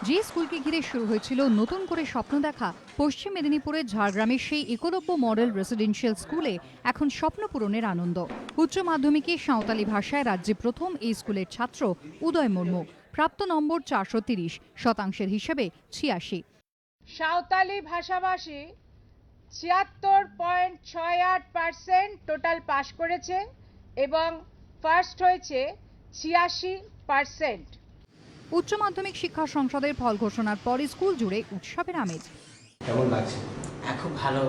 যে স্কুলকে ঘিরে শুরু হয়েছিল নতুন করে স্বপ্ন দেখা, পশ্চিম মেদিনীপুরের ঝাড়গ্রামের সেই একলব্য মডেল রেসিডেন্সিয়াল স্কুলে এখন স্বপ্ন পূরণের আনন্দ। উচ্চ মাধ্যমিকে সাঁওতালি ভাষায় রাজ্যে প্রথম এই স্কুলের ছাত্র উদয় মুর্মু। প্রাপ্ত নম্বর 430, শতাংশের হিসেবে 86। সাঁওতালি ভাষাভাষী 76.68% টোটাল পাস করেছে এবং ফার্স্ট হয়েছে 86%। উচ্চ মাধ্যমিক শিক্ষা সংসদের ফল ঘোষণার পর স্কুল জুড়ে উৎসবের আমেজ। কেমন লাগছে? খুব ভালো।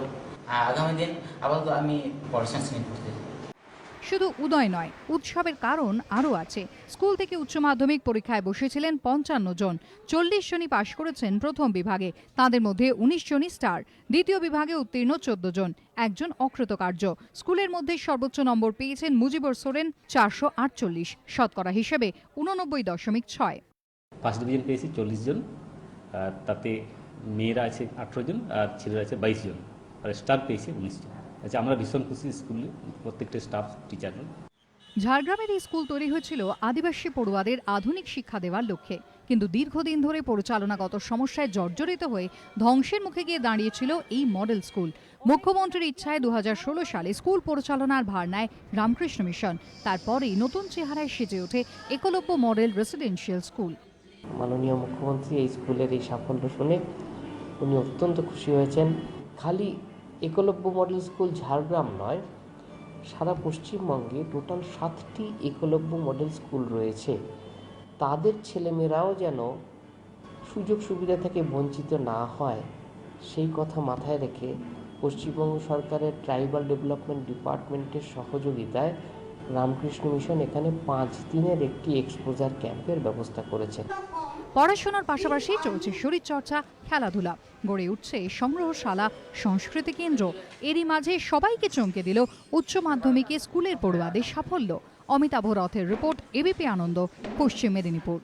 আগামী দিন আপাতত আমি পড়াশোনা শুরু করতে চাই। শুধু উদয় নয়, উৎসবের কারণ আরও আছে। স্কুল থেকে উচ্চ মাধ্যমিক পরীক্ষায় বসেছিলেন 55 জন, 40 জনই পাশ করেছেন প্রথম বিভাগে। তাদের মধ্যে 19 জনই স্টার। দ্বিতীয় বিভাগে উত্তীর্ণ 14 জন, একজন অকৃতকার্য। স্কুলের মধ্যে সর্বোচ্চ নম্বর পেয়েছেন মুজিবুর সোরেন, 448, শতকরা হিসেবে 89.6। ফার্স্ট ডিভিশন পেয়েছি 40 জন, আর তাতে মেয়েরা আছে 18 জন আর ছেলেরা আছে 22 জন, আর স্টার পেয়েছে 19 জন। আচ্ছা, আমরা ভীষণ খুশি স্কুলে প্রত্যেকটা স্টাফ টিচাররা। ঝাড়গ্রামের এই স্কুল তৈরি হয়েছিল আদিবাসী পড়ুয়াদের আধুনিক শিক্ষা দেওয়ার লক্ষ্যে, কিন্তু দীর্ঘদিন ধরে পরিচালনাগত সমস্যায় জর্জরিত হয়ে ধ্বংসের মুখে গিয়ে দাঁড়িয়েছিল এই মডেল স্কুল। মুখ্যমন্ত্রীর ইচ্ছায় 2016 সালে স্কুল পরিচালনার ভার নেয় রামকৃষ্ণ মিশন। তারপরেই নতুন চেহারায় সেজে ওঠে একলব্য মডেল রেসিডেন্সিয়াল স্কুল। মাননীয় মুখ্যমন্ত্রী এই স্কুলের এই সাফল্য শুনে উনি অত্যন্ত খুশি হয়েছেন। খালি একলব্য মডেল স্কুল ঝাড়গ্রাম নয়, সারা পশ্চিমবঙ্গে টোটাল 7টি একলব্য মডেল স্কুল রয়েছে। তাদের ছেলেমেয়েরাও যেন সুযোগ সুবিধা থেকে বঞ্চিত না হয়, সেই কথা মাথায় রেখে পশ্চিমবঙ্গ সরকারের ট্রাইবাল ডেভেলপমেন্ট ডিপার্টমেন্টের সহযোগিতায় রামকৃষ্ণ মিশন এখানে 5 দিনের একটি এক্সপোজার ক্যাম্পের ব্যবস্থা করেছে। পড়াশোনার পাশাপাশি চলছে শরীরচর্চা, খেলাধুলা, গড়ে উঠছে সংগ্রহশালা, সংস্কৃতি কেন্দ্র। এরই মাঝে সবাইকে চমকে দিল উচ্চ মাধ্যমিকে স্কুলের পড়ুয়াদের সাফল্য। অমিতাভ রথের রিপোর্ট, এবিপি আনন্দ, পশ্চিম মেদিনীপুর।